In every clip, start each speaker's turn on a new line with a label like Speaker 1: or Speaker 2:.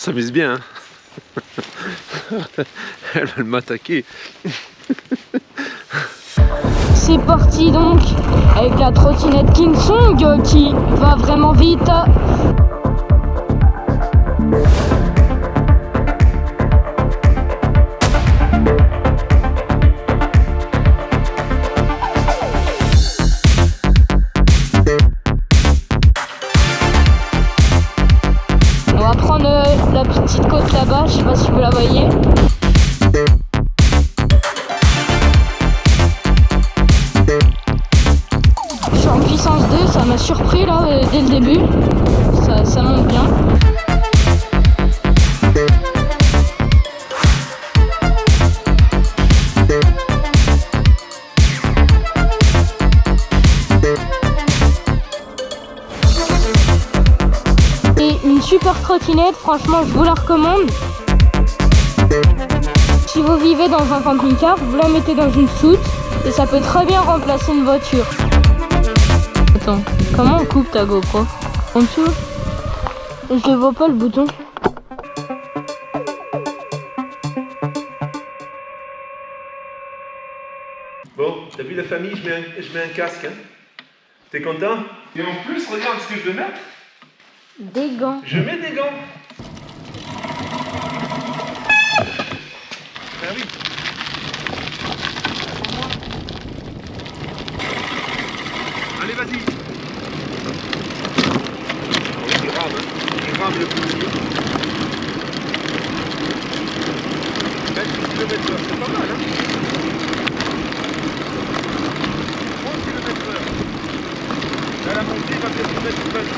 Speaker 1: s'amuse bien, hein. Elle va m'attaquer.
Speaker 2: C'est parti donc avec la trottinette Kingsong qui va vraiment vite. On va prendre la petite côte là-bas, je sais pas si vous la voyez. Je suis en puissance 2, ça m'a surpris là dès le début. Ça monte bien. Et une super trottinette, franchement je vous la recommande. Si vous vivez dans un camping-car, vous la mettez dans une soute et ça peut très bien remplacer une voiture. Attends, comment on coupe ta GoPro? En dessous? Je ne vois pas le bouton.
Speaker 1: Bon, t'as vu la famille, je mets un casque, hein. T'es content? Et en plus, regarde ce que je vais mettre.
Speaker 2: Des gants.
Speaker 1: Je mets des gants. Ah oui. Allez, vas-y. Il rame, hein. Il rame le plus. 28 km/h, c'est pas mal, hein. 30 km/h. Là, la montée va peut-être mettre une base.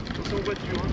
Speaker 1: Attention aux voitures, hein.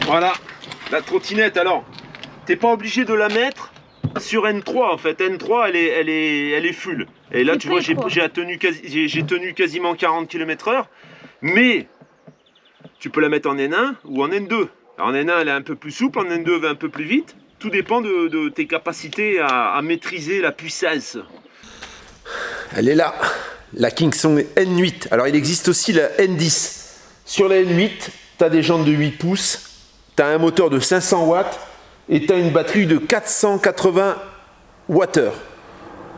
Speaker 1: Voilà, la trottinette. Alors, t'es pas obligé de la mettre sur N3 en fait. N3 elle est full. Et là tu vois j'ai tenu quasiment 40 km/h. Mais tu peux la mettre en N1 ou en N2. Alors, en N1 elle est un peu plus souple, en N2 elle va un peu plus vite. Tout dépend de tes capacités à maîtriser la puissance. Elle est là, la Kingsong N8. Alors il existe aussi la N10. Sur la N8, tu as des jantes de 8 pouces. Tu as un moteur de 500 watts et tu as une batterie de 480 Wh,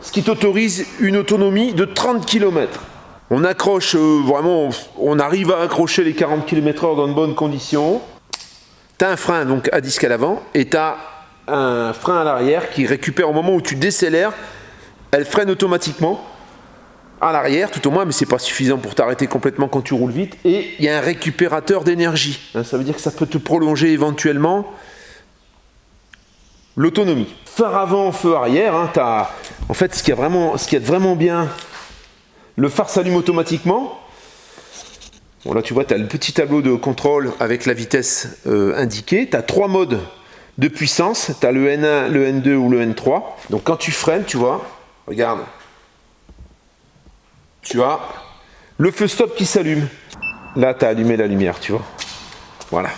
Speaker 1: ce qui t'autorise une autonomie de 30 km. On accroche vraiment, on arrive à accrocher les 40 km/h dans de bonnes conditions. Tu as un frein donc à disque à l'avant et tu as un frein à l'arrière qui récupère au moment où tu décélères, elle freine automatiquement à l'arrière tout au moins, mais c'est pas suffisant pour t'arrêter complètement quand tu roules vite. Et il y a un récupérateur d'énergie, ça veut dire que ça peut te prolonger éventuellement l'autonomie. Phare avant, feu arrière, hein, en fait ce qu'il y a de vraiment bien, le phare s'allume automatiquement. Bon là tu vois, tu as le petit tableau de contrôle avec la vitesse indiquée. Tu as 3 modes de puissance, tu as le N1, le N2 ou le N3. Donc quand tu freines, tu vois, regarde, tu as le feu stop qui s'allume. Là, tu as allumé la lumière, tu vois. Voilà.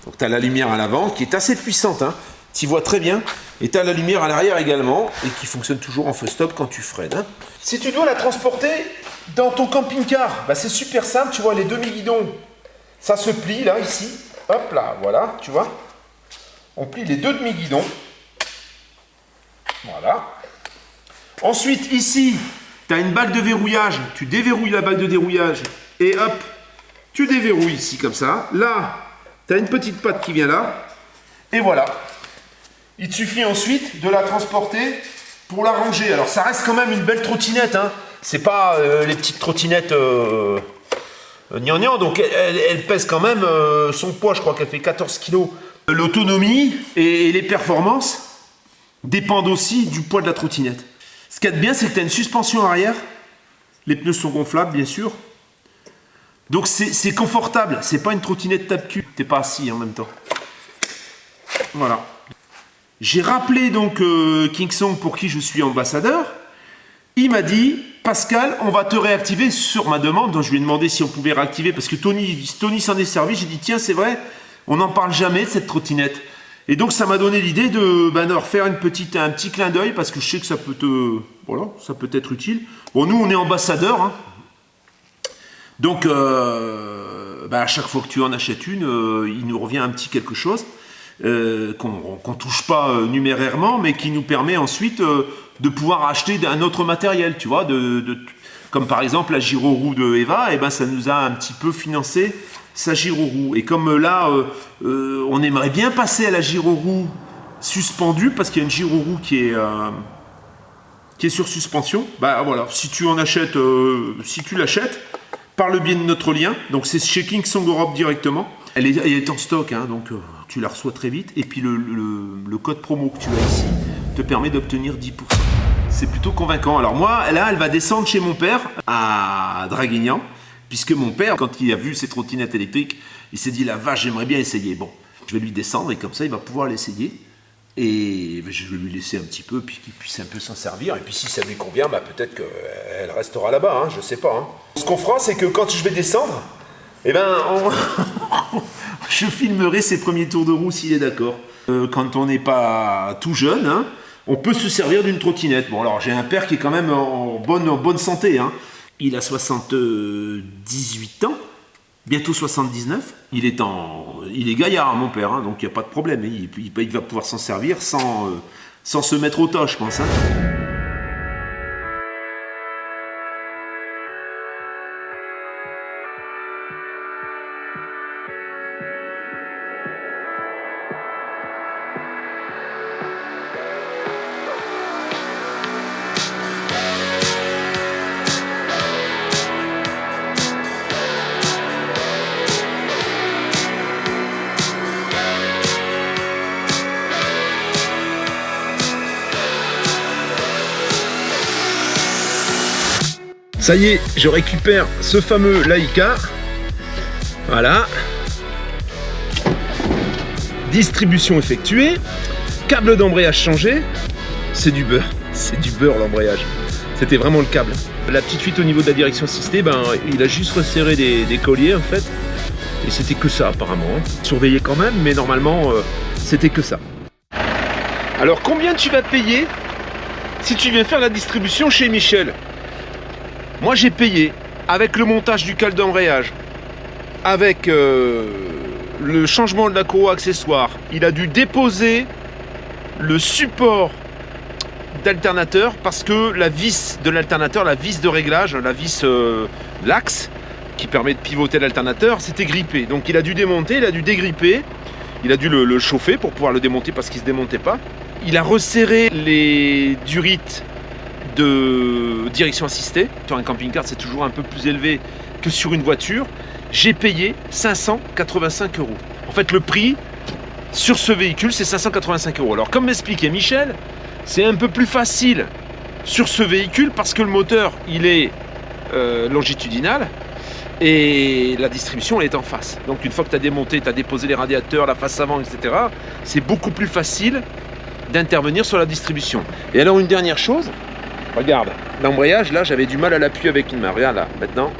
Speaker 1: Donc, tu as la lumière à l'avant qui est assez puissante. Hein. Tu vois très bien. Et tu as la lumière à l'arrière également et qui fonctionne toujours en feu stop quand tu freines. Hein. Si tu dois la transporter dans ton camping-car, bah, c'est super simple. Tu vois, les demi-guidons, ça se plie là, ici. Hop là, voilà, tu vois. On plie les 2 demi-guidons. Voilà. Ensuite, ici, tu as une bague de verrouillage, tu déverrouilles la bague de dérouillage et hop, tu déverrouilles ici comme ça. Là, tu as une petite patte qui vient là et voilà. Il te suffit ensuite de la transporter pour la ranger. Alors ça reste quand même une belle trottinette, hein. C'est pas les petites trottinettes gnangnan, donc elle pèse quand même son poids, je crois qu'elle fait 14 kg. L'autonomie et les performances, dépendent aussi du poids de la trottinette. Ce qu'il y a de bien, c'est que tu as une suspension arrière. Les pneus sont gonflables, bien sûr. Donc c'est confortable. C'est pas une trottinette tape-cul. T'es pas assis en même temps. Voilà. J'ai rappelé donc Kingsong pour qui je suis ambassadeur. Il m'a dit, Pascal, on va te réactiver sur ma demande. Donc je lui ai demandé si on pouvait réactiver parce que Tony s'en est servi. J'ai dit, tiens, c'est vrai, on n'en parle jamais de cette trottinette. Et donc ça m'a donné l'idée de leur faire un petit clin d'œil parce que je sais que ça peut être utile. Bon, nous on est ambassadeurs, hein. Donc à chaque fois que tu en achètes une, il nous revient un petit quelque chose qu'on touche pas numérairement, mais qui nous permet ensuite de pouvoir acheter un autre matériel, tu vois, comme par exemple la gyroroue de Eva, et ça nous a un petit peu financé sa gyroroue. Et comme là, on aimerait bien passer à la gyroroue suspendue, parce qu'il y a une gyroroue qui est sur suspension, voilà, si tu en achètes, si tu l'achètes, par le biais de notre lien, donc c'est chez Kingsong Europe directement, elle est en stock, hein, donc tu la reçois très vite, et puis le code promo que tu as ici te permet d'obtenir 10%. C'est plutôt convaincant. Alors moi, là, elle va descendre chez mon père, à Draguignan, puisque mon père, quand il a vu ces trottinettes électriques, il s'est dit, la vache, j'aimerais bien essayer. Bon, je vais lui descendre, et comme ça, il va pouvoir l'essayer. Et je vais lui laisser un petit peu, puis qu'il puisse un peu s'en servir. Et puis si ça lui convient, peut-être qu'elle restera là-bas, hein, je sais pas. Hein. Ce qu'on fera, c'est que quand je vais descendre, je filmerai ses premiers tours de roue s'il est d'accord. Quand on n'est pas tout jeune, hein, on peut se servir d'une trottinette. Bon, alors j'ai un père qui est quand même en bonne santé. Hein. Il a 78 ans, bientôt 79. Il est gaillard, mon père, hein, donc il n'y a pas de problème. Il va pouvoir s'en servir sans se mettre au tas, je pense. Hein. Ça y est, je récupère ce fameux Laika. Voilà. Distribution effectuée. Câble d'embrayage changé. C'est du beurre. C'est du beurre l'embrayage. C'était vraiment le câble. La petite fuite au niveau de la direction assistée, il a juste resserré des colliers en fait. Et c'était que ça apparemment. Surveillé quand même, mais normalement, c'était que ça. Alors combien tu vas payer si tu viens faire la distribution chez Michel? Moi j'ai payé avec le montage du câble d'embrayage, avec le changement de la courroie accessoire. Il a dû déposer le support d'alternateur parce que la vis de l'alternateur, la vis de réglage, la vis l'axe qui permet de pivoter l'alternateur, c'était grippé. Donc il a dû démonter, il a dû dégripper, il a dû le chauffer pour pouvoir le démonter parce qu'il ne se démontait pas. Il a resserré les durites de direction assistée. Sur un camping-car, c'est toujours un peu plus élevé que sur une voiture. J'ai payé 585 €. En fait, le prix sur ce véhicule, c'est 585 €. Alors, comme m'expliquait Michel, c'est un peu plus facile sur ce véhicule parce que le moteur, il est longitudinal et la distribution, elle est en face. Donc, une fois que tu as démonté, tu as déposé les radiateurs, la face avant, etc., c'est beaucoup plus facile d'intervenir sur la distribution. Et alors, une dernière chose, regarde, l'embrayage, là, j'avais du mal à l'appuyer avec une main. Regarde là, maintenant,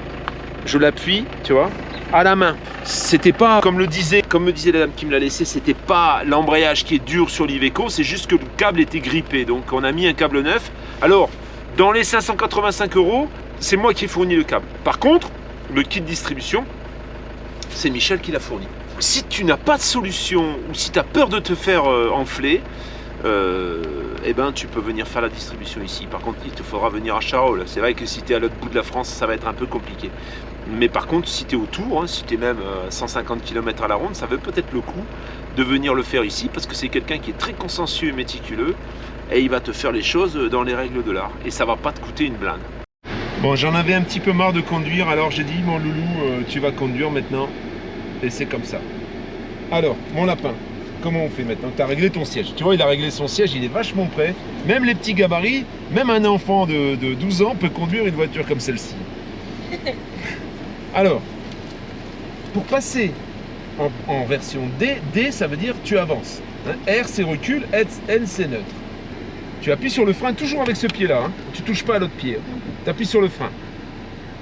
Speaker 1: je l'appuie, tu vois, à la main. C'était pas, comme me disait la dame qui me l'a laissé, c'était pas l'embrayage qui est dur sur l'Iveco, c'est juste que le câble était grippé. Donc, on a mis un câble neuf. Alors, dans les 585 €, c'est moi qui ai fourni le câble. Par contre, le kit distribution, c'est Michel qui l'a fourni. Si tu n'as pas de solution ou si tu as peur de te faire enfler, tu peux venir faire la distribution ici. Par contre, il te faudra venir à Charolles. C'est vrai que si tu es à l'autre bout de la France, ça va être un peu compliqué. Mais par contre, si tu es autour, hein, si tu es même 150 km à la ronde, ça vaut peut-être le coup de venir le faire ici parce que c'est quelqu'un qui est très consciencieux et méticuleux et il va te faire les choses dans les règles de l'art et ça va pas te coûter une blinde. Bon, j'en avais un petit peu marre de conduire, alors j'ai dit, mon loulou, tu vas conduire maintenant et c'est comme ça. Alors, mon lapin, comment on fait maintenant? Tu as réglé ton siège. Tu vois, il a réglé son siège, il est vachement prêt. Même les petits gabarits, même un enfant de 12 ans peut conduire une voiture comme celle-ci. Alors, pour passer en version D, D ça veut dire tu avances. Hein. R c'est recul, N c'est neutre. Tu appuies sur le frein toujours avec ce pied-là. Hein. Tu touches pas à l'autre pied. Hein. Tu appuies sur le frein.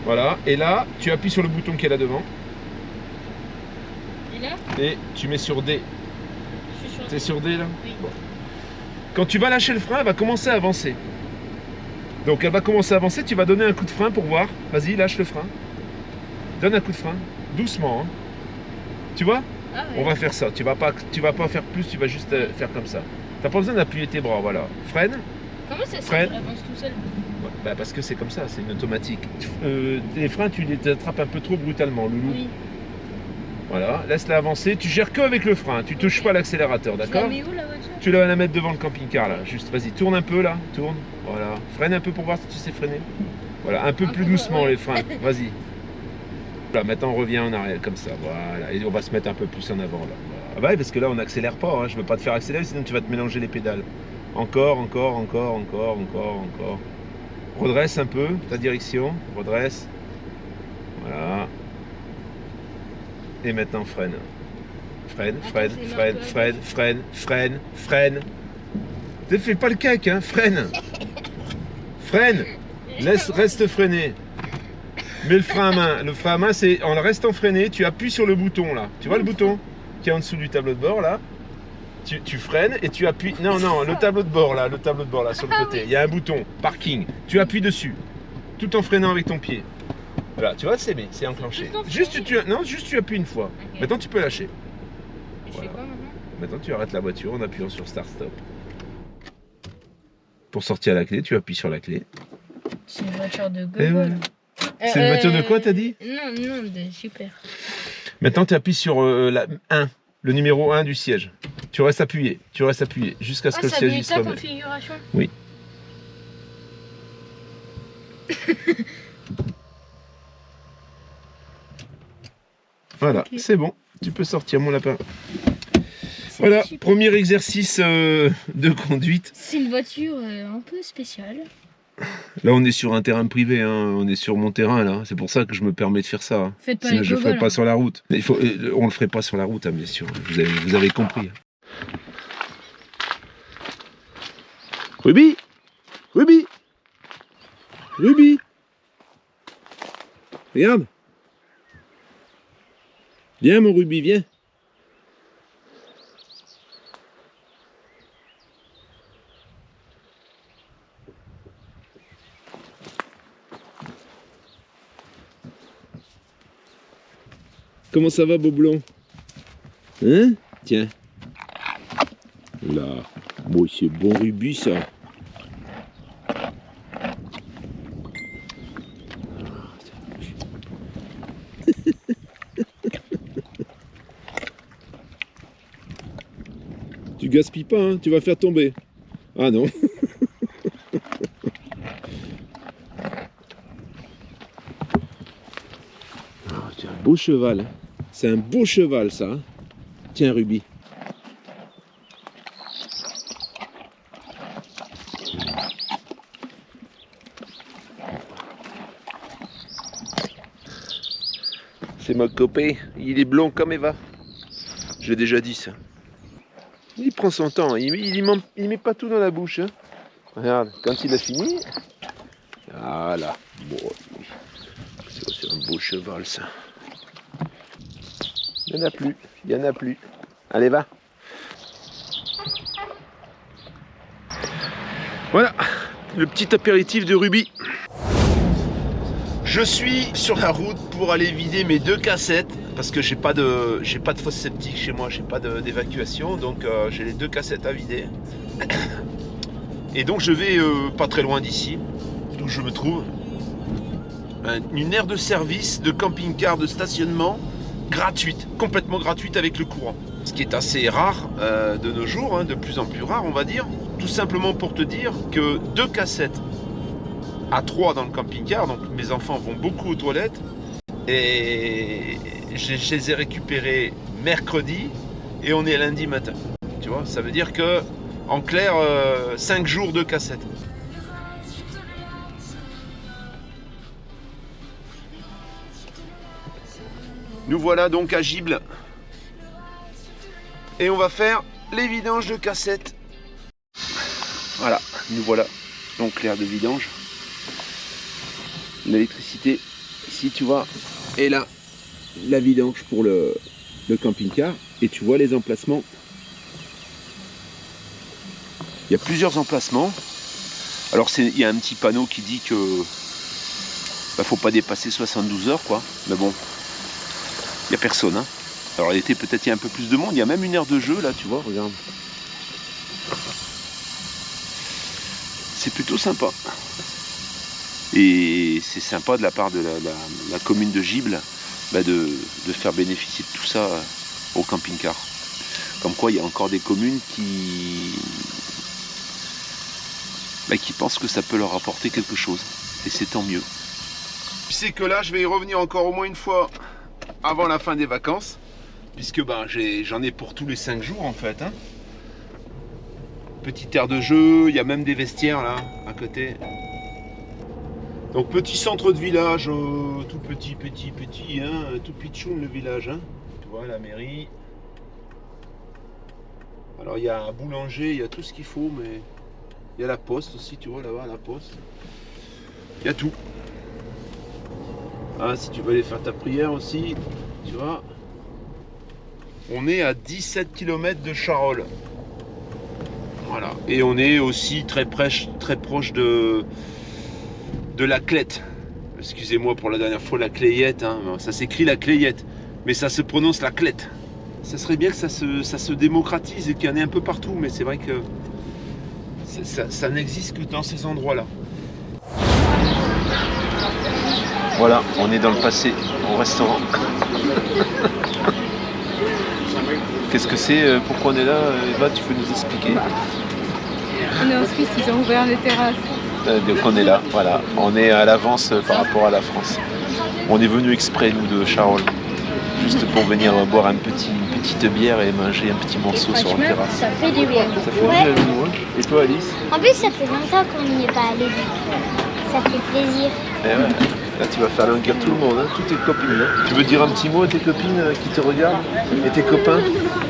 Speaker 1: Voilà. Et là, tu appuies sur le bouton qui est là devant.
Speaker 2: Et là?
Speaker 1: Et tu mets sur D. Tu es sur D là?
Speaker 2: Oui.
Speaker 1: Bon. Quand tu vas lâcher le frein, elle va commencer à avancer. Donc elle va commencer à avancer, tu vas donner un coup de frein pour voir. Vas-y, lâche le frein. Donne un coup de frein. Doucement. Hein. Tu vois?
Speaker 2: Ah ouais.
Speaker 1: On va faire ça. Tu vas pas faire plus, tu vas juste faire comme ça. T'as pas besoin d'appuyer tes bras, voilà. Freine.
Speaker 2: Comment ça se fait
Speaker 1: Freine.
Speaker 2: qu'il avance tout seul?
Speaker 1: Ouais, bah parce que c'est comme ça, c'est une automatique. Les freins, tu les attrapes un peu trop brutalement, loulou.
Speaker 2: Oui.
Speaker 1: Voilà, laisse-la avancer. Tu gères que avec le frein, tu touches pas l'accélérateur,
Speaker 2: Tu la
Speaker 1: d'accord?
Speaker 2: mets où la voiture?
Speaker 1: Tu vas la mettre devant le camping-car là. Juste, vas-y, tourne un peu là, tourne. Voilà, freine un peu pour voir si tu sais freiner. Voilà, un peu plus doucement les freins. Vas-y. Voilà, maintenant on revient en arrière comme ça. Voilà, et on va se mettre un peu plus en avant là. Ah bah ouais, parce que là on n'accélère pas. Hein. Je veux pas te faire accélérer, sinon tu vas te mélanger les pédales. Encore. Redresse un peu ta direction. Redresse. Voilà. Et maintenant freine. Freine. Ne fais pas le cac, hein, freine. Freine. Reste freiné. Mets le frein à main. Le frein à main, c'est en restant freiné, tu appuies sur le bouton là. Tu vois le bouton qui est en dessous du tableau de bord là? Tu freines et tu appuies. Non, le tableau de bord là, sur le côté. Il y a un bouton, parking. Tu appuies dessus, tout en freinant avec ton pied. Voilà, tu vois, c'est enclenché. Juste tu appuies une fois.
Speaker 2: Okay.
Speaker 1: Maintenant tu peux lâcher.
Speaker 2: Je fais quoi maintenant?
Speaker 1: Maintenant tu arrêtes la voiture en appuyant sur Start Stop. Pour sortir la clé, tu appuies sur la clé.
Speaker 2: C'est une voiture de
Speaker 1: Et
Speaker 2: Google.
Speaker 1: voilà. C'est une voiture de quoi, t'as dit?
Speaker 2: Non, de super.
Speaker 1: Maintenant tu appuies sur la 1, le numéro 1 du siège. Tu restes appuyé jusqu'à ce que le siège il se
Speaker 2: ta
Speaker 1: remette.
Speaker 2: configuration?
Speaker 1: Oui. Voilà,
Speaker 2: Okay.
Speaker 1: c'est bon. Tu peux sortir mon lapin. Voilà,
Speaker 2: super.
Speaker 1: premier exercice de conduite.
Speaker 2: C'est une voiture un peu spéciale.
Speaker 1: Là, on est sur un terrain privé, hein. On est sur mon terrain, là. C'est pour ça que je me permets de faire ça. Hein.
Speaker 2: Faites pas
Speaker 1: Sinon,
Speaker 2: les
Speaker 1: je ne le ferai
Speaker 2: gogoles,
Speaker 1: pas
Speaker 2: hein.
Speaker 1: sur la route. On le ferait pas sur la route, hein, bien sûr. Vous avez compris. Ruby, regarde. Viens, mon Ruby, viens. Comment ça va, Boblon? Hein? Tiens. Là. Bon, c'est bon Ruby, ça. Tu gaspilles pas, hein? Tu vas faire tomber. Ah non. Oh, c'est un beau cheval. Hein. C'est un beau cheval, ça. Hein. Tiens, Ruby. C'est mon copain. Il est blond comme Eva. J'ai déjà dit ça. Il prend son temps. Il met pas tout dans la bouche. Hein. Regarde, quand il a fini. Voilà. Bon, c'est un beau cheval, ça. Il n'y en a plus. Allez, va. Voilà, le petit apéritif de Ruby. Je suis sur la route pour aller vider mes 2 cassettes parce que j'ai pas de fosse septique chez moi, j'ai pas d'évacuation, donc j'ai les 2 cassettes à vider. Et donc je vais pas très loin d'ici, d'où je me trouve, une aire de service de camping-car de stationnement gratuite, complètement gratuite avec le courant. Ce qui est assez rare de nos jours, hein, de plus en plus rare on va dire. Tout simplement pour te dire que 2 cassettes à 3 dans le camping-car, donc mes enfants vont beaucoup aux toilettes et je les ai récupérés mercredi et on est lundi matin. Tu vois, ça veut dire que, en clair, 5 jours de cassette. Nous voilà donc à Gibles. Et on va faire les vidanges de cassettes. Voilà, nous voilà. Donc l'air de vidange. L'électricité, ici tu vois. Et là, la vidange pour le camping-car. Et tu vois les emplacements. Il y a plusieurs emplacements. Alors il y a un petit panneau qui dit que faut pas dépasser 72 heures quoi. Mais bon, il n'y a personne. Hein. Alors l'été peut-être il y a un peu plus de monde. Il y a même une aire de jeu là, tu vois, regarde. C'est plutôt sympa. Et c'est sympa de la part de la commune de Gibles de faire bénéficier de tout ça au camping-car. Comme quoi il y a encore des communes qui pensent que ça peut leur apporter quelque chose. Et c'est tant mieux. Tu sais que là je vais y revenir encore au moins une fois avant la fin des vacances. Puisque j'en ai pour tous les 5 jours en fait. Hein. Petite aire de jeu, il y a même des vestiaires là à côté. Donc petit centre de village, tout petit, hein, tout pitchoun le village. Hein. Tu vois la mairie. Alors il y a un boulanger, il y a tout ce qu'il faut, mais il y a la poste aussi, tu vois là-bas la poste. Il y a tout. Ah, si tu veux aller faire ta prière aussi, tu vois. On est à 17 km de Charolles. Voilà. Et on est aussi très proche de la Clette. Excusez-moi pour la dernière fois, la Clayette. Hein. Ça s'écrit la Clayette, mais ça se prononce la Clette. Ça serait bien que ça se démocratise et qu'il y en ait un peu partout, mais c'est vrai que ça n'existe que dans ces endroits-là. Voilà, on est dans le passé, au restaurant. Qu'est-ce que c'est? Pourquoi on est là? Eva, tu peux nous expliquer?
Speaker 3: On est en Suisse, ils ont ouvert les terrasses.
Speaker 1: Donc on est là, voilà. On est à l'avance par rapport à la France. On est venu exprès, nous, de Charolles. Juste pour venir boire une petite bière et manger un petit morceau sur la terrasse.
Speaker 4: Ça fait du bien.
Speaker 1: Ça fait du bien, nous, hein. Et toi, Alice?
Speaker 4: En plus, ça fait longtemps qu'on n'y est pas allé. Ça fait plaisir.
Speaker 1: Eh ouais. Là, tu vas faire languir tout le monde, hein, toutes tes copines. Hein. Tu veux dire un petit mot à tes copines qui te regardent et tes copains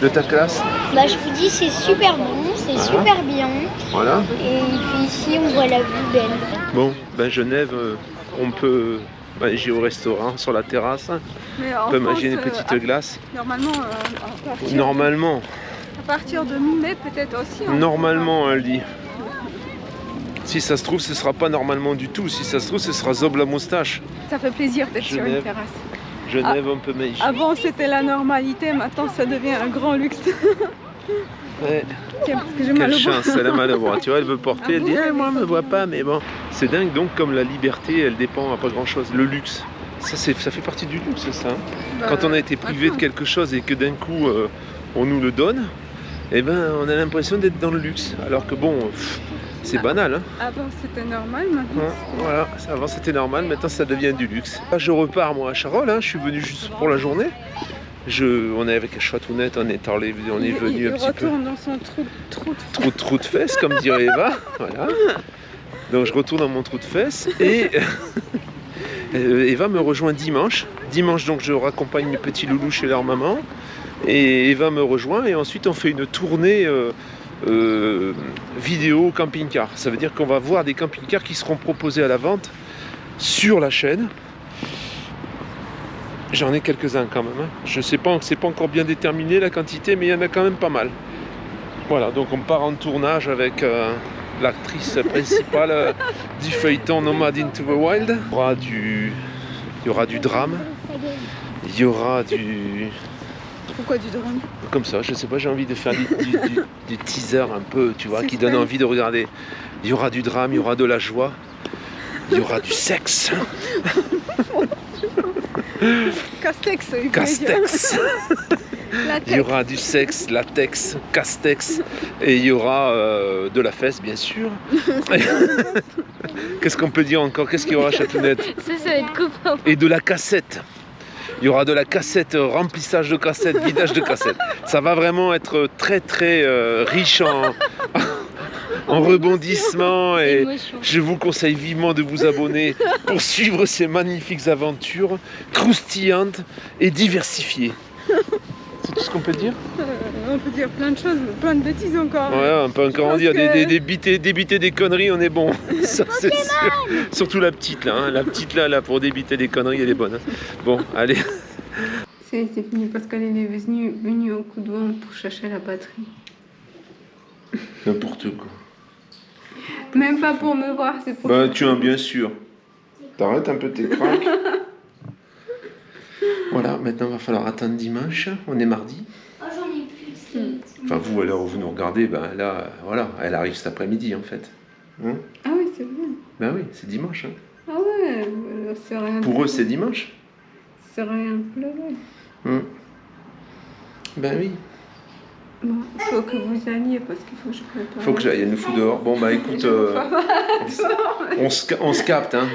Speaker 1: de ta classe?
Speaker 4: Je vous dis, c'est super bon, c'est super bien.
Speaker 1: Voilà.
Speaker 4: Et puis ici, on voit la vue belle.
Speaker 1: Bon, Genève, on peut manger au restaurant, sur la terrasse. On peut manger des petites glaces.
Speaker 3: Normalement,
Speaker 1: À
Speaker 3: à partir de mi-mai, peut-être aussi.
Speaker 1: Normalement, elle dit. Si ça se trouve, ce sera pas normalement du tout. Si ça se trouve, ce sera zob la moustache.
Speaker 3: Ça fait plaisir d'être sur une terrasse.
Speaker 1: Genève, on peut manger.
Speaker 3: Avant, c'était la normalité. Maintenant, ça devient un grand luxe.
Speaker 1: Ouais.
Speaker 3: Parce que j'ai mal
Speaker 1: Quelle
Speaker 3: au bras.
Speaker 1: chance, elle a mal au bras. Tu vois, elle veut porter, elle dit moi, on me voit pas, mais bon. C'est dingue, donc, comme la liberté, elle dépend à pas grand chose. Le luxe, ça fait partie du luxe, ça. Hein. Quand on a été privé de quelque chose et que d'un coup, on nous le donne, on a l'impression d'être dans le luxe. Alors que bon. C'est banal, hein.
Speaker 3: Avant c'était normal, maintenant.
Speaker 1: Voilà, avant c'était normal, maintenant ça devient du luxe. Là, je repars moi à Charolles, hein. Je suis venu juste pour la journée. On est avec Chatounette, on est venu un petit peu.
Speaker 3: Il retourne dans son
Speaker 1: Trou de fesses, comme dirait Eva. Voilà. Donc je retourne dans mon trou de fesses et Eva me rejoint dimanche. Dimanche, donc je raccompagne mes petits loulous chez leur maman. Et Eva me rejoint et ensuite on fait une tournée. Vidéo camping-car. Ça veut dire qu'on va voir des camping-cars qui seront proposés à la vente sur la chaîne. J'en ai quelques-uns quand même. Hein. Je sais pas, c'est pas encore bien déterminé la quantité, mais il y en a quand même pas mal. Voilà, donc on part en tournage avec l'actrice principale du feuilleton Nomad into the Wild. Il y aura du drame. Il y aura du...
Speaker 3: Pourquoi du drame?
Speaker 1: Comme ça, je sais pas, j'ai envie de faire des teasers un peu, tu vois, qui donnent envie de regarder. Il y aura du drame, il y aura de la joie, il y aura du sexe.
Speaker 3: Castex.
Speaker 1: Castex. Il y aura du sexe, latex, castex, et il y aura de la fesse, bien sûr. Qu'est-ce qu'on peut dire encore? Qu'est-ce qu'il y aura, Chatounette?
Speaker 2: Ça va être copain.
Speaker 1: Et de la cassette. Il y aura de la cassette, remplissage de cassette, vidage de cassette. Ça va vraiment être très très riche en rebondissements et je vous conseille vivement de vous abonner pour suivre ces magnifiques aventures croustillantes et diversifiées. C'est tout ce qu'on peut dire?
Speaker 3: On peut dire plein de choses, plein de bêtises encore.
Speaker 1: Ouais, on peut encore en dire
Speaker 3: que...
Speaker 1: débiter des conneries, on est bon. Ça, c'est sûr. Surtout la petite là, hein. La petite là pour débiter des conneries, elle est bonne. Hein. Bon, allez.
Speaker 3: C'est fini parce qu'elle est venue au coup de vent pour chercher la batterie.
Speaker 1: N'importe quoi.
Speaker 3: Même pas pour me voir, c'est pour...
Speaker 1: Bah tu as bien sûr. T'arrêtes un peu tes craques. Voilà, maintenant il va falloir attendre dimanche. On est mardi.
Speaker 4: Oh, j'en ai plus de skate.
Speaker 1: Enfin vous, à l'heure où vous nous regardez, ben là, voilà, elle arrive cet après-midi en fait. Hein?
Speaker 3: Ah oui, c'est vrai.
Speaker 1: Ben oui, c'est dimanche. Hein.
Speaker 3: Ah ouais, c'est rien.
Speaker 1: Pour eux, c'est dimanche.
Speaker 3: C'est rien pleurer.
Speaker 1: Hein. Ben oui.
Speaker 3: Bon, il faut que vous alliez parce qu'il faut que je prépare.
Speaker 1: Faut que j'aille, elle nous fout dehors. Bon bah écoute, on se capte hein.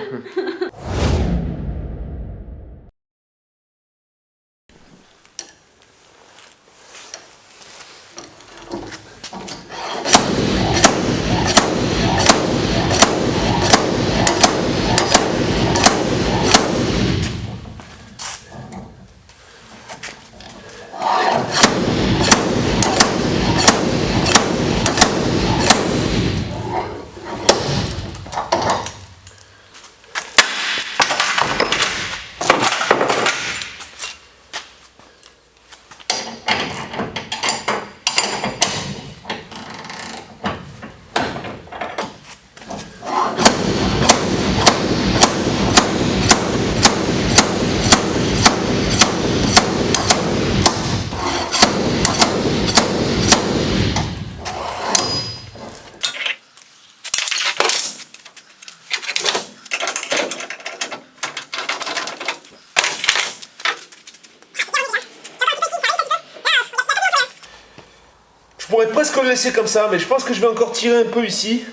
Speaker 1: Je pourrais presque le laisser comme ça, mais je pense que je vais encore tirer un peu ici.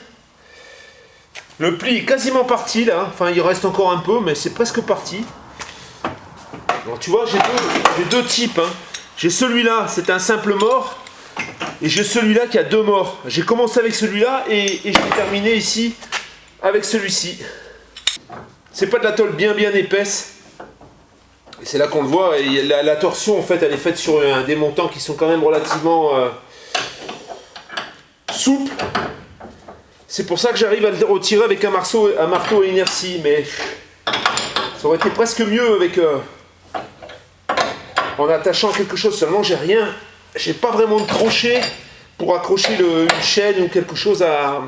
Speaker 1: Le pli est quasiment parti là, enfin il reste encore un peu, mais c'est presque parti. Alors tu vois, j'ai deux types. Hein. J'ai celui-là, c'est un simple mort, et j'ai celui-là qui a deux morts. J'ai commencé avec celui-là et j'ai terminé ici avec celui-ci. C'est pas de la tôle bien épaisse. Et c'est là qu'on le voit, et la torsion en fait elle est faite sur des montants qui sont quand même relativement souples. C'est pour ça que j'arrive à le retirer avec un marteau à inertie, mais ça aurait été presque mieux avec en attachant quelque chose. Seulement j'ai pas vraiment de crochet pour accrocher une chaîne ou quelque chose à...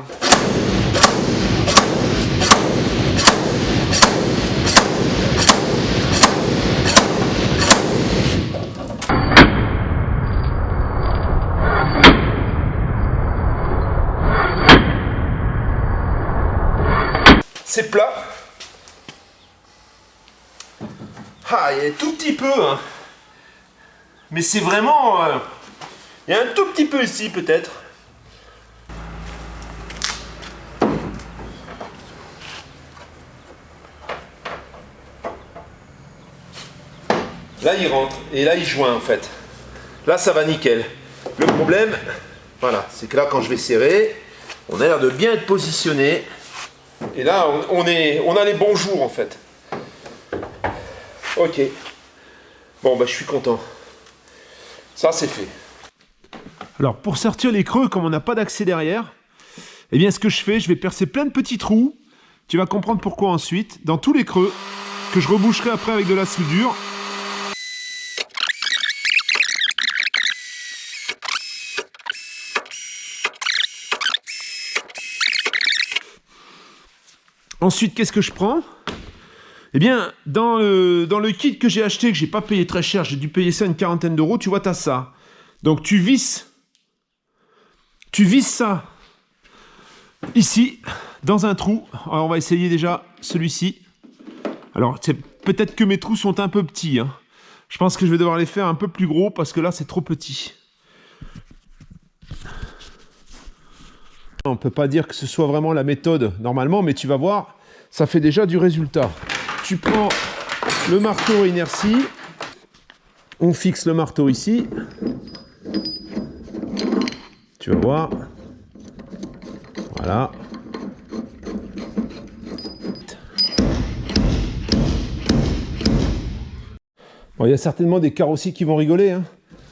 Speaker 1: C'est plat. Ah, il y a un tout petit peu, hein. Mais c'est vraiment... il y a un tout petit peu ici, peut-être. Là, il rentre. Et là, il joint, en fait. Là, ça va nickel. Le problème, voilà, c'est que là, quand je vais serrer, on a l'air de bien être positionné. Et là, on a les bons jours, en fait. Ok. Bon, bah, je suis content. Ça, c'est fait. Alors, pour sortir les creux, comme on n'a pas d'accès derrière, eh bien, ce que je fais, je vais percer plein de petits trous. Tu vas comprendre pourquoi ensuite. Dans tous les creux, que je reboucherai après avec de la soudure. Ensuite, qu'est-ce que je prends? Eh bien, dans le kit que j'ai acheté, que j'ai pas payé très cher, j'ai dû payer ça une quarantaine d'euros, tu vois, tu as ça. Donc, tu visses ça ici, dans un trou. Alors, on va essayer déjà celui-ci. Alors, peut-être que mes trous sont un peu petits. Hein. Je pense que je vais devoir les faire un peu plus gros, parce que là, c'est trop petit. On ne peut pas dire que ce soit vraiment la méthode normalement, mais tu vas voir, ça fait déjà du résultat. Tu prends le marteau à inertie On fixe le marteau ici. Tu vas voir. Voilà. Bon, il y a certainement des carrossiers qui vont rigoler, hein.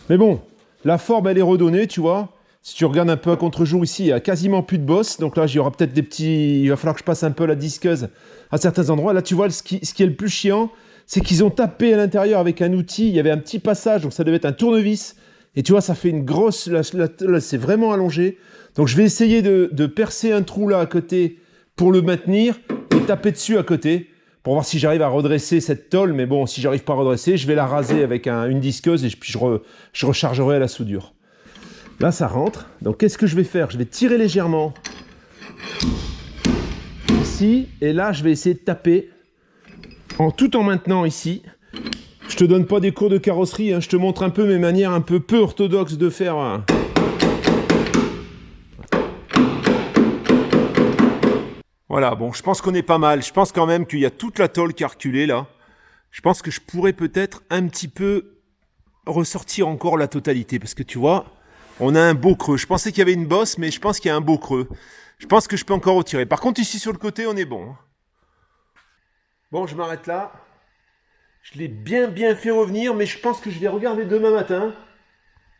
Speaker 1: Mais bon, la forme elle est redonnée, tu vois. Si tu regardes un peu à contre-jour ici, il n'y a quasiment plus de bosse. Donc là, il y aura peut-être des petits... Il va falloir que je passe un peu la disqueuse à certains endroits. Là, tu vois, ce qui est le plus chiant, c'est qu'ils ont tapé à l'intérieur avec un outil. Il y avait un petit passage, donc ça devait être un tournevis. Et tu vois, ça fait une grosse... Là, c'est vraiment allongé. Donc je vais essayer de percer un trou là à côté pour le maintenir et taper dessus à côté pour voir si j'arrive à redresser cette tôle. Mais bon, si j'arrive pas à redresser, je vais la raser avec une disqueuse et puis je rechargerai à la soudure. Là, ça rentre. Donc, qu'est-ce que je vais faire? Je vais tirer légèrement ici. Et là, je vais essayer de taper tout en maintenant ici. Je te donne pas des cours de carrosserie. Hein. Je te montre un peu mes manières un peu orthodoxes de faire. Hein. Voilà, bon, je pense qu'on est pas mal. Je pense quand même qu'il y a toute la tôle qui a reculé, là. Je pense que je pourrais peut-être un petit peu ressortir encore la totalité. Parce que tu vois... On a un beau creux. Je pensais qu'il y avait une bosse, mais je pense qu'il y a un beau creux. Je pense que je peux encore retirer. Par contre, ici sur le côté, on est bon. Bon, je m'arrête là. Je l'ai bien fait revenir, mais je pense que je vais regarder demain matin.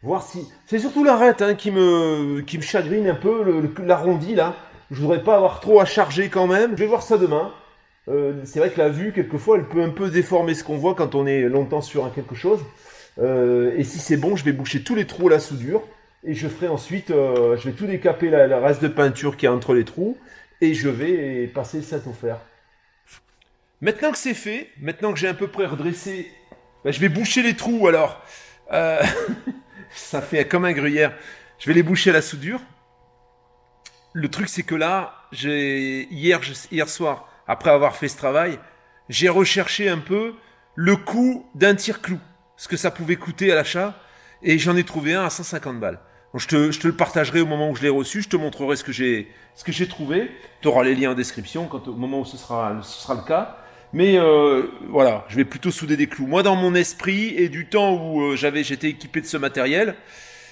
Speaker 1: Voir si... C'est surtout l'arête hein, qui me chagrine un peu, l'arrondi là. Je voudrais pas avoir trop à charger quand même. Je vais voir ça demain. C'est vrai que la vue, quelquefois, elle peut un peu déformer ce qu'on voit quand on est longtemps sur quelque chose. Et si c'est bon, je vais boucher tous les trous à la soudure. Et je ferai ensuite, je vais tout décaper la reste de peinture qui est entre les trous. Et je vais passer le cintre au fer. Maintenant que c'est fait, maintenant que j'ai à peu près redressé, ben je vais boucher les trous alors. Ça fait comme un gruyère. Je vais les boucher à la soudure. Le truc c'est que là, hier soir, après avoir fait ce travail, j'ai recherché un peu le coût d'un tire-clou. Ce que ça pouvait coûter à l'achat. Et j'en ai trouvé un à 150 balles. Donc je te le partagerai au moment où je l'ai reçu. Je te montrerai ce que j'ai trouvé. Tu auras les liens en description au moment où ce sera le cas. Mais voilà, je vais plutôt souder des clous. Moi, dans mon esprit et du temps où j'étais équipé de ce matériel,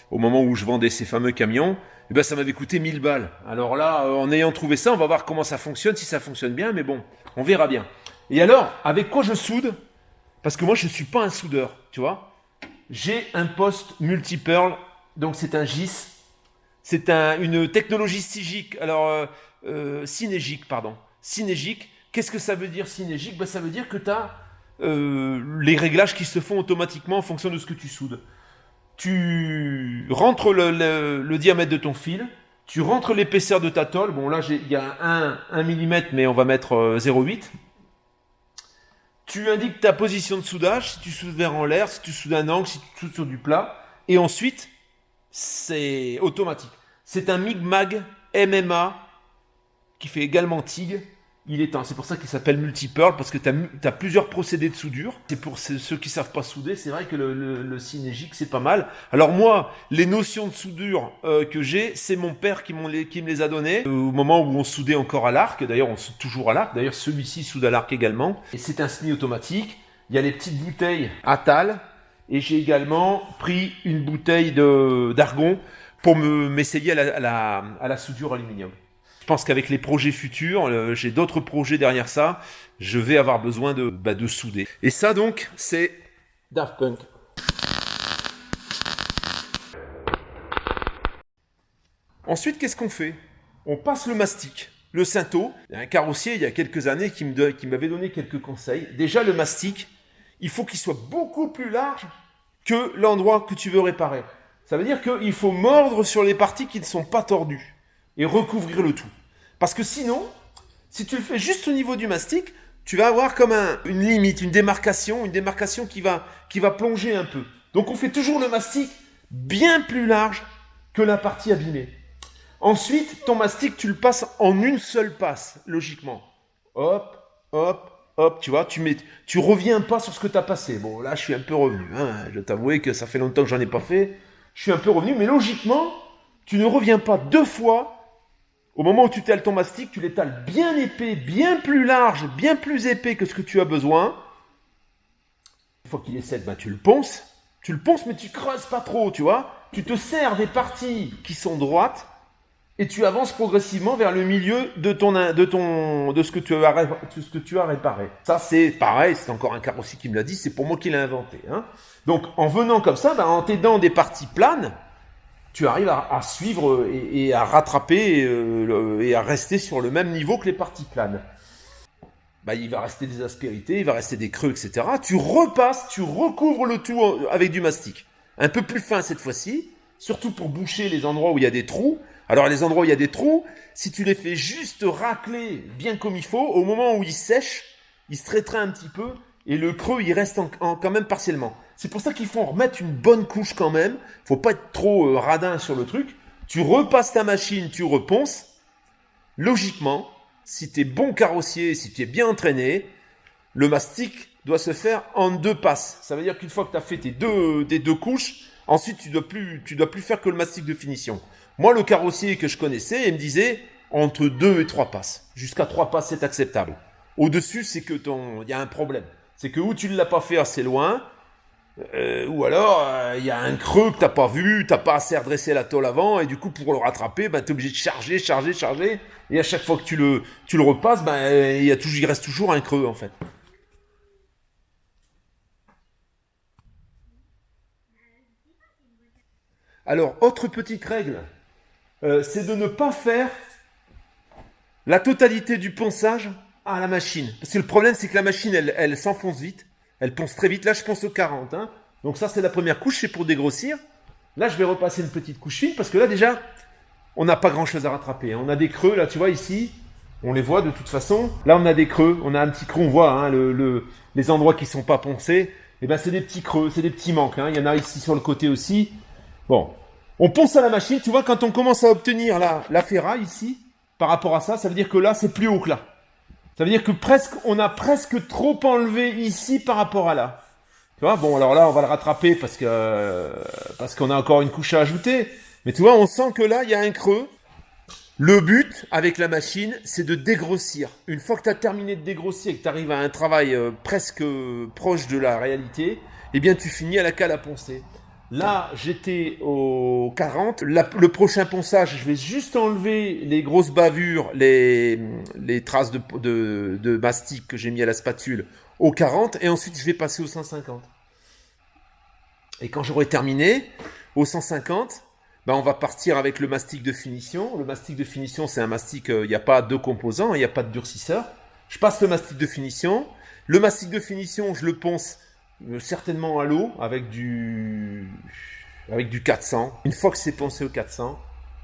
Speaker 1: au moment où je vendais ces fameux camions, eh ben, ça m'avait coûté 1000 balles. Alors là, en ayant trouvé ça, on va voir comment ça fonctionne, si ça fonctionne bien. Mais bon, on verra bien. Et alors, avec quoi je soude? Parce que moi, je ne suis pas un soudeur, tu vois. J'ai un poste multi-pearl, donc c'est un GIS. C'est une technologie synergique. Alors, synergique, pardon. Synergique. Qu'est-ce que ça veut dire synergique? Ben, ça veut dire que tu as les réglages qui se font automatiquement en fonction de ce que tu soudes. Tu rentres le diamètre de ton fil, tu rentres l'épaisseur de ta tôle. Bon, là, il y a 1 mm, mais on va mettre 0,8. Tu indiques ta position de soudage, si tu soudes vers en l'air, si tu soudes un angle, si tu soudes sur du plat. Et ensuite, c'est automatique. C'est un MIG-MAG MMA qui fait également TIG. C'est pour ça qu'il s'appelle multi-pearl, parce que tu as plusieurs procédés de soudure. C'est pour ceux qui ne savent pas souder, c'est vrai que le synergique, c'est pas mal. Alors moi, les notions de soudure que j'ai, c'est mon père qui me les a données au moment où on soudait encore à l'arc. D'ailleurs, on soude toujours à l'arc. D'ailleurs, celui-ci soude à l'arc également. Et c'est un semi-automatique. Il y a les petites bouteilles Atal. Et j'ai également pris une bouteille d'argon pour m'essayer à la soudure aluminium. Je pense qu'avec les projets futurs, j'ai d'autres projets derrière ça, je vais avoir besoin de souder. Et ça donc, c'est Daft Punk. Ensuite, qu'est-ce qu'on fait? On passe le mastic, le Cinto. Il y a un carrossier, il y a quelques années, qui m'avait donné quelques conseils. Déjà, le mastic, il faut qu'il soit beaucoup plus large que l'endroit que tu veux réparer. Ça veut dire qu'il faut mordre sur les parties qui ne sont pas tordues et recouvrir le tout. Parce que sinon, si tu le fais juste au niveau du mastic, tu vas avoir comme une limite, une démarcation qui va plonger un peu. Donc on fait toujours le mastic bien plus large que la partie abîmée. Ensuite, ton mastic, tu le passes en une seule passe, logiquement. Hop, hop, hop, tu vois, tu reviens pas sur ce que tu as passé. Bon, là, je suis un peu revenu. Hein. Je t'avoue que ça fait longtemps que j'en ai pas fait. Je suis un peu revenu, mais logiquement, tu ne reviens pas 2 fois. Au moment où tu tales ton mastic, tu l'étales bien épais, bien plus large, bien plus épais que ce que tu as besoin. Une fois qu'il est sec, tu le ponces. Tu le ponces, mais tu creuses pas trop, tu vois. Tu te sers des parties qui sont droites et tu avances progressivement vers le milieu de ce que tu as réparé. Ça, c'est pareil, c'est encore un carrossier qui me l'a dit, c'est pour moi qui l'ai inventé. Hein. Donc, en venant comme ça, en t'aidant des parties planes, tu arrives à suivre et à rattraper et à rester sur le même niveau que les parties planes. Il va rester des aspérités, il va rester des creux, etc. Tu repasses, tu recouvres le tout avec du mastic. Un peu plus fin cette fois-ci, surtout pour boucher les endroits où il y a des trous. Alors les endroits où il y a des trous, si tu les fais juste racler bien comme il faut, au moment où ils sèchent, ils se traiteraient un petit peu et le creux il reste quand même partiellement. C'est pour ça qu'il faut en remettre une bonne couche quand même. Faut pas être trop radin sur le truc. Tu repasses ta machine, tu reponces. Logiquement, si tu es bon carrossier, si tu es bien entraîné, le mastic doit se faire en 2 passes. Ça veut dire qu'une fois que tu as fait tes deux couches, ensuite tu dois plus faire que le mastic de finition. Moi, le carrossier que je connaissais, il me disait entre 2 et 3 passes. Jusqu'à 3 passes, c'est acceptable. Au-dessus, c'est que il y a un problème. C'est que ou tu ne l'as pas fait assez loin, ou alors il y a un creux que tu n'as pas vu, tu n'as pas assez redressé la tôle avant, et du coup, pour le rattraper, tu es obligé de charger. Et à chaque fois que tu le repasses, il reste toujours un creux, en fait. Alors, autre petite règle, c'est de ne pas faire la totalité du ponçage à la machine. Parce que le problème, c'est que la machine, elle s'enfonce vite. Elle ponce très vite. Là, je ponce au 40. Hein. Donc ça, c'est la première couche, c'est pour dégrossir. Là, je vais repasser une petite couche fine, parce que là, déjà, on n'a pas grand-chose à rattraper. Hein. On a des creux, là, tu vois, ici. On les voit de toute façon. Là, on a des creux. On a un petit creux, on voit hein, les endroits qui ne sont pas poncés. Et c'est des petits creux, c'est des petits manques. Hein. Il y en a ici sur le côté aussi. Bon, on ponce à la machine, tu vois, quand on commence à obtenir la ferraille ici, par rapport à ça, ça veut dire que là, c'est plus haut que là. Ça veut dire que on a presque trop enlevé ici par rapport à là. Tu vois, bon, alors là, on va le rattraper parce qu'on a encore une couche à ajouter. Mais tu vois, on sent que là, il y a un creux. Le but, avec la machine, c'est de dégrossir. Une fois que tu as terminé de dégrossir et que tu arrives à un travail presque proche de la réalité, eh bien, tu finis à la cale à poncer. Là, j'étais au 40. Le prochain ponçage, je vais juste enlever les grosses bavures, les traces de mastic que j'ai mis à la spatule au 40. Et ensuite, je vais passer au 150. Et quand j'aurai terminé, au 150, on va partir avec le mastic de finition. Le mastic de finition, c'est un mastic, il n'y a pas de composants, il n'y a pas de durcisseur. Je passe le mastic de finition. Le mastic de finition, je le ponce certainement à l'eau avec du 400. Une fois que c'est poncé au 400,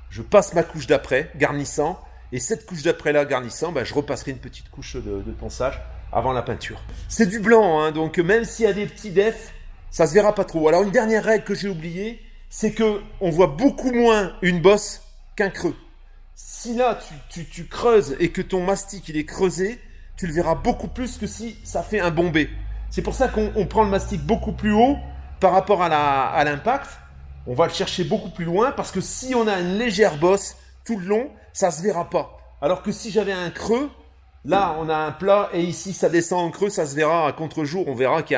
Speaker 1: je passe ma couche d'après, garnissant, et cette couche d'après là, garnissant, je repasserai une petite couche de ponçage avant la peinture. C'est du blanc, hein, donc même s'il y a des petits defs, ça se verra pas trop. Alors une dernière règle que j'ai oubliée, c'est que on voit beaucoup moins une bosse qu'un creux. Si là tu creuses et que ton mastic il est creusé, tu le verras beaucoup plus que si ça fait un bombé. C'est pour ça qu'on prend le mastic beaucoup plus haut par rapport à l'impact. On va le chercher beaucoup plus loin parce que si on a une légère bosse tout le long, ça se verra pas. Alors que si j'avais un creux, là on a un plat et ici ça descend en creux, ça se verra à contre-jour. On verra qu'il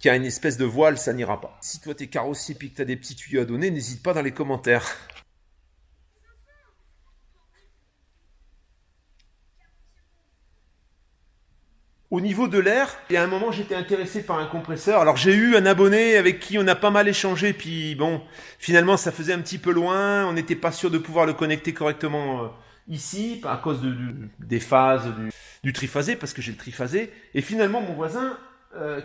Speaker 1: y a une espèce de voile, ça n'ira pas. Si toi t'es carrossier et que t'as des petits tuyaux à donner, n'hésite pas dans les commentaires. Au niveau de l'air, et à un moment j'étais intéressé par un compresseur. Alors j'ai eu un abonné avec qui on a pas mal échangé, puis bon, finalement ça faisait un petit peu loin, on n'était pas sûr de pouvoir le connecter correctement ici, à cause des phases du triphasé, parce que j'ai le triphasé. Et finalement mon voisin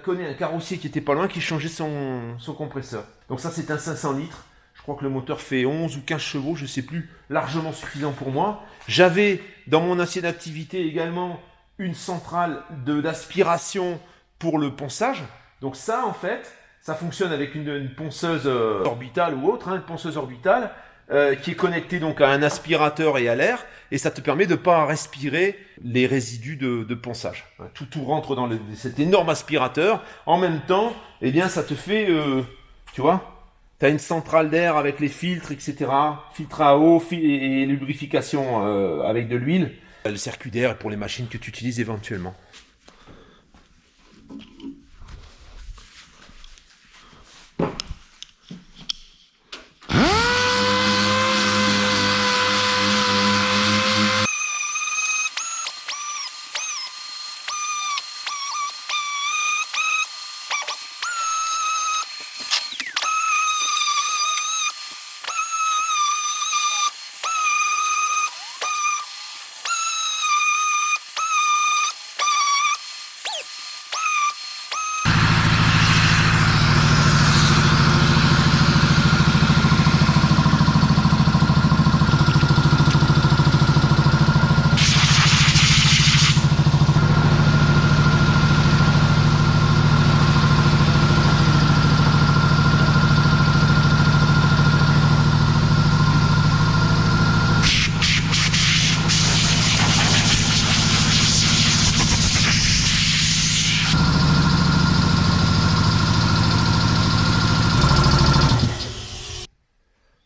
Speaker 1: connaît un carrossier qui était pas loin, qui changeait son compresseur. Donc ça c'est un 500 litres. Je crois que le moteur fait 11 ou 15 chevaux, je sais plus, largement suffisant pour moi. J'avais dans mon ancienne activité également une centrale d'aspiration pour le ponçage. Donc ça, en fait, ça fonctionne avec une ponceuse orbitale ou autre, une ponceuse orbitale, qui est connectée donc à un aspirateur et à l'air, et ça te permet de ne pas respirer les résidus de ponçage. Tout rentre dans cet énorme aspirateur. En même temps, eh bien, ça te fait, tu vois, tu as une centrale d'air avec les filtres, etc. Filtre à eau et lubrification avec de l'huile. Le circuit d'air pour les machines que tu utilises éventuellement.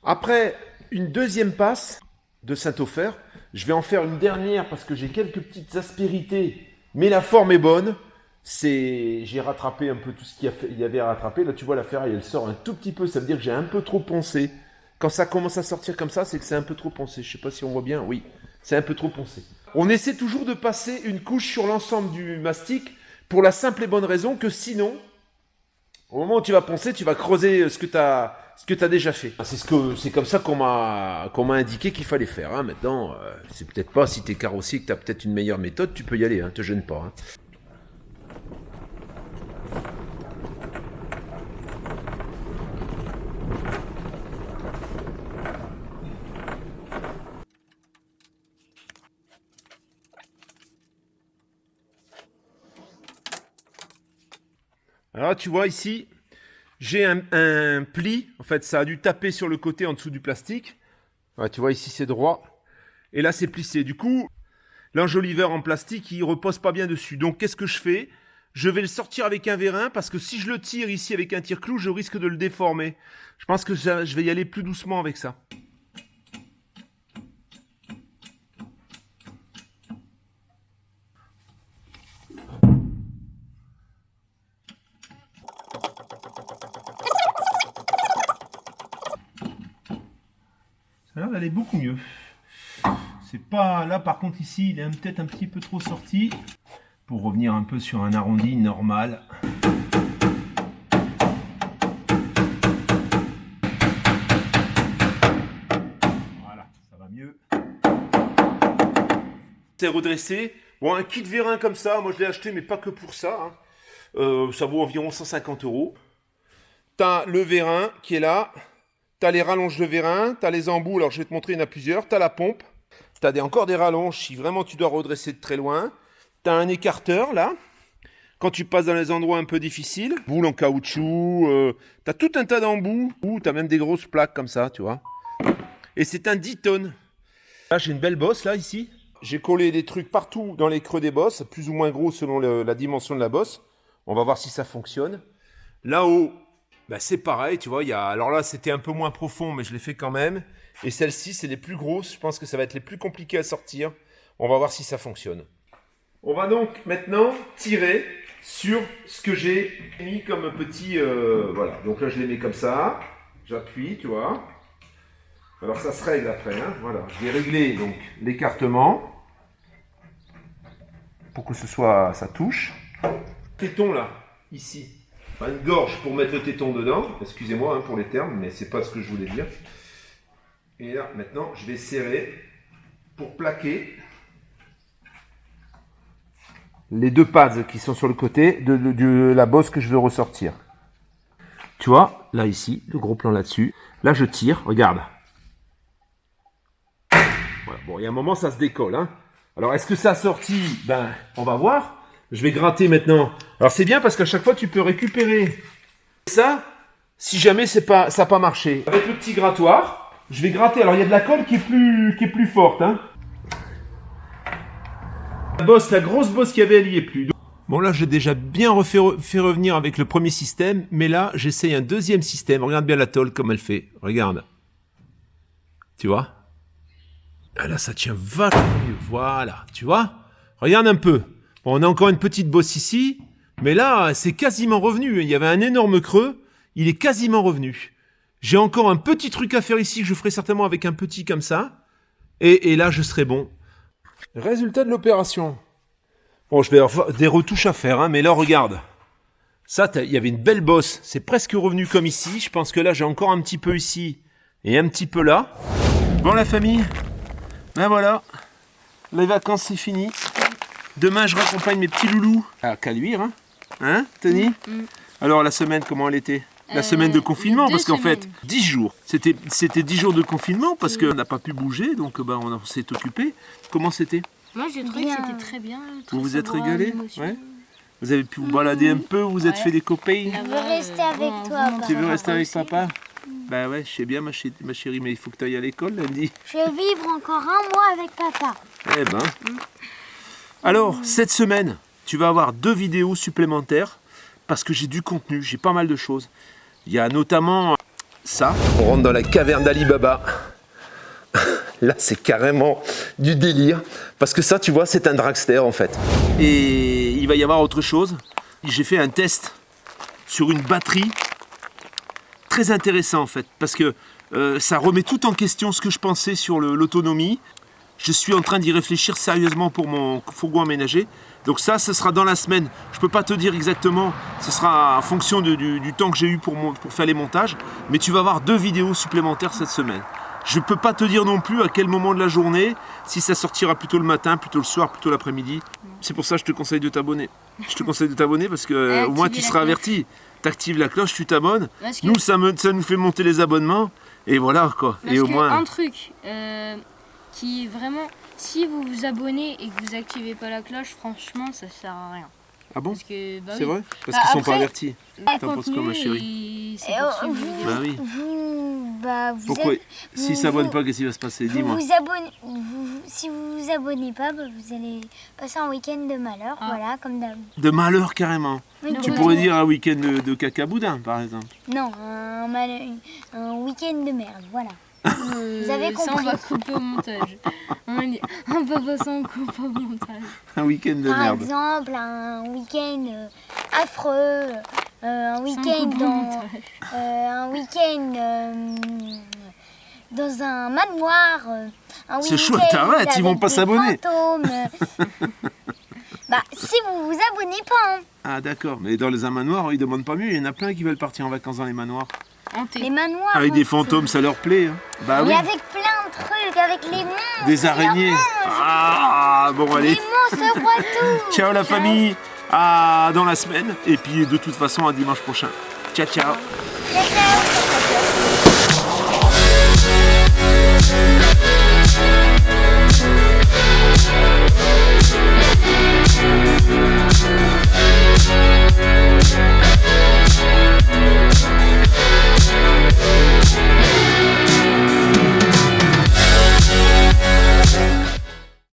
Speaker 1: Après une deuxième passe de Saint-Ofer, je vais en faire une dernière parce que j'ai quelques petites aspérités, mais la forme est bonne. J'ai rattrapé un peu tout ce qu'il y avait à rattraper. Là, tu vois, la ferraille, elle sort un tout petit peu. Ça veut dire que j'ai un peu trop poncé. Quand ça commence à sortir comme ça, c'est que c'est un peu trop poncé. Je sais pas si on voit bien. Oui, c'est un peu trop poncé. On essaie toujours de passer une couche sur l'ensemble du mastic pour la simple et bonne raison que sinon, au moment où tu vas poncer, tu vas creuser ce que tu as déjà fait. C'est comme ça qu'on m'a indiqué qu'il fallait faire. Hein. Maintenant, c'est peut-être pas si tu es carrossier que tu as peut-être une meilleure méthode, tu peux y aller, hein, te gêne pas. Hein. Alors tu vois ici, j'ai un pli, en fait ça a dû taper sur le côté en dessous du plastique. Ouais, tu vois ici c'est droit, et là c'est plissé. Du coup, l'enjoliveur en plastique il repose pas bien dessus. Donc qu'est-ce que je fais? Je vais le sortir avec un vérin, parce que si je le tire ici avec un tire-clou, je risque de le déformer. Je pense que je vais y aller plus doucement avec ça. Là, elle est beaucoup mieux. C'est pas là, par contre ici, il est peut-être un petit peu trop sorti. Pour revenir un peu sur un arrondi normal. Voilà, ça va mieux. C'est redressé. Bon, un kit vérin comme ça, moi je l'ai acheté, mais pas que pour ça. Hein. Ça vaut environ 150 €. T'as le vérin qui est là. T'as les rallonges de vérin, t'as les embouts, alors je vais te montrer, il y en a plusieurs. T'as la pompe, t'as encore des rallonges si vraiment tu dois redresser de très loin. T'as un écarteur là, quand tu passes dans les endroits un peu difficiles. Boule en caoutchouc, t'as tout un tas d'embouts, ou t'as même des grosses plaques comme ça, tu vois. Et c'est un 10 tonnes. Là j'ai une belle bosse là, ici. J'ai collé des trucs partout dans les creux des bosses, plus ou moins gros selon la dimension de la bosse. On va voir si ça fonctionne. Là-haut, bah c'est pareil, tu vois, alors là c'était un peu moins profond, mais je l'ai fait quand même. Et celles-ci, c'est les plus grosses, je pense que ça va être les plus compliquées à sortir. On va voir si ça fonctionne. On va donc maintenant tirer sur ce que j'ai mis comme petit... voilà, donc là je les mets comme ça, j'appuie, tu vois. Alors ça se règle après, hein, voilà. Je vais régler donc l'écartement pour que ça touche. Téton là, ici. Une gorge pour mettre le téton dedans, excusez-moi hein, pour les termes, mais c'est pas ce que je voulais dire. Et là, maintenant, je vais serrer pour plaquer les deux pads qui sont sur le côté de la bosse que je veux ressortir. Tu vois, là ici, le gros plan là-dessus. Là, je tire, regarde. Voilà. Bon, il y a un moment, ça se décolle. Hein. Alors, est-ce que ça a sorti? Ben, on va voir. Je vais gratter maintenant. Alors c'est bien parce qu'à chaque fois tu peux récupérer ça si jamais ça n'a pas marché. Avec le petit grattoir, je vais gratter. Alors il y a de la colle qui est plus forte. Hein. La grosse bosse qu'il y avait, elle n'y est plus. Bon là j'ai déjà bien fait revenir avec le premier système, mais là j'essaye un deuxième système. Regarde bien la tôle comme elle fait. Regarde. Tu vois? Ah, là ça tient vachement mieux. Voilà. Tu vois? Regarde un peu. Bon, on a encore une petite bosse ici, mais là, c'est quasiment revenu. Il y avait un énorme creux, il est quasiment revenu. J'ai encore un petit truc à faire ici que je ferai certainement avec un petit comme ça. Et là, je serai bon. Résultat de l'opération. Bon, je vais avoir des retouches à faire, hein, mais là, regarde. Ça, il y avait une belle bosse. C'est presque revenu comme ici. Je pense que là, j'ai encore un petit peu ici et un petit peu là. Bon, la famille, ben voilà. Les vacances, c'est fini. Demain, je raccompagne mes petits loulous à Caluire, hein, hein Tony? Alors, la semaine, comment elle était? La semaine de confinement, parce qu'en fait, 10 jours. C'était 10 jours de confinement, parce qu'on n'a pas pu bouger, donc on s'est occupé. Comment c'était?
Speaker 2: Moi, j'ai trouvé que c'était très bien.
Speaker 1: Vous vous êtes régalé? Ouais. Vous avez pu vous balader un peu, vous vous êtes fait des copains?
Speaker 4: Je veux rester avec toi.
Speaker 1: Tu veux rester avec papa? Bah ouais, je sais bien, ma chérie, mais il faut que tu ailles à l'école lundi.
Speaker 4: Je vais vivre encore un mois avec papa.
Speaker 1: Eh ben... Alors, cette semaine, tu vas avoir 2 vidéos supplémentaires parce que j'ai du contenu, j'ai pas mal de choses. Il y a notamment ça. On rentre dans la caverne d'Ali Baba. Là, c'est carrément du délire. Parce que ça, tu vois, c'est un dragster en fait. Et il va y avoir autre chose. J'ai fait un test sur une batterie. Très intéressant en fait. Parce que ça remet tout en question ce que je pensais sur l'autonomie. Je suis en train d'y réfléchir sérieusement pour mon fourgon aménagé. Donc ça, ce sera dans la semaine. Je ne peux pas te dire exactement. Ce sera en fonction du temps que j'ai eu pour faire les montages. Mais tu vas avoir 2 vidéos supplémentaires cette semaine. Je ne peux pas te dire non plus à quel moment de la journée, si ça sortira plutôt le matin, plutôt le soir, plutôt l'après-midi. C'est pour ça que je te conseille de t'abonner. Je te conseille de t'abonner parce que au moins tu seras averti. Tu actives la cloche, tu t'abonnes. Nous, ça nous fait monter les abonnements. Et voilà quoi.
Speaker 2: Parce
Speaker 1: et au
Speaker 2: que
Speaker 1: moins...
Speaker 2: un truc qui vraiment, si vous vous abonnez et que vous activez pas la cloche, franchement, ça sert à rien.
Speaker 1: Ah bon?
Speaker 2: Parce que, bah
Speaker 1: c'est
Speaker 2: oui.
Speaker 1: vrai? Parce qu'ils sont pas avertis.
Speaker 2: Le
Speaker 1: T'en penses quoi, ma chérie?
Speaker 2: c'est poursuivi.
Speaker 1: Bah oui.
Speaker 4: Vous
Speaker 1: Pourquoi?
Speaker 4: êtes-
Speaker 1: S'ils s'abonnent pas, qu'est-ce qui va se passer? Dis-moi.
Speaker 4: Si vous vous abonnez pas, vous allez passer un week-end de malheur, voilà, comme d'hab.
Speaker 1: De malheur carrément.
Speaker 4: Oui,
Speaker 1: Tu
Speaker 4: de
Speaker 1: pourrais
Speaker 4: malheur.
Speaker 1: dire un week-end de caca boudin, par exemple.
Speaker 4: Non, un week-end de merde, voilà. Vous avez
Speaker 2: Ça, on
Speaker 4: compris.
Speaker 2: va couper au montage. On va dire, un papa ça, on coupe au montage.
Speaker 1: Un week-end de
Speaker 4: Par
Speaker 1: merde.
Speaker 4: exemple, un week-end affreux, un week-end dans un manoir, un
Speaker 1: C'est
Speaker 4: week-end
Speaker 1: chouette, arrête, ils vont
Speaker 4: avec
Speaker 1: pas
Speaker 4: des
Speaker 1: s'abonner.
Speaker 4: fantômes. Bah, si vous vous abonnez pas, hein.
Speaker 1: Ah d'accord, mais dans les manoirs, ils demandent pas mieux. Il y en a plein qui veulent partir en vacances dans les manoirs.
Speaker 2: Hanté.
Speaker 4: Les manoirs.
Speaker 1: Avec des
Speaker 4: hein,
Speaker 1: fantômes, ça leur plaît. Hein. Bah oui.
Speaker 4: Mais avec plein de trucs, avec les monstres.
Speaker 1: Des araignées. Ah bon allez.
Speaker 4: Les monstres partout.
Speaker 1: Ciao la famille. À dans la semaine. Et puis de toute façon à dimanche prochain. Ciao ciao.
Speaker 4: Ciao, ciao.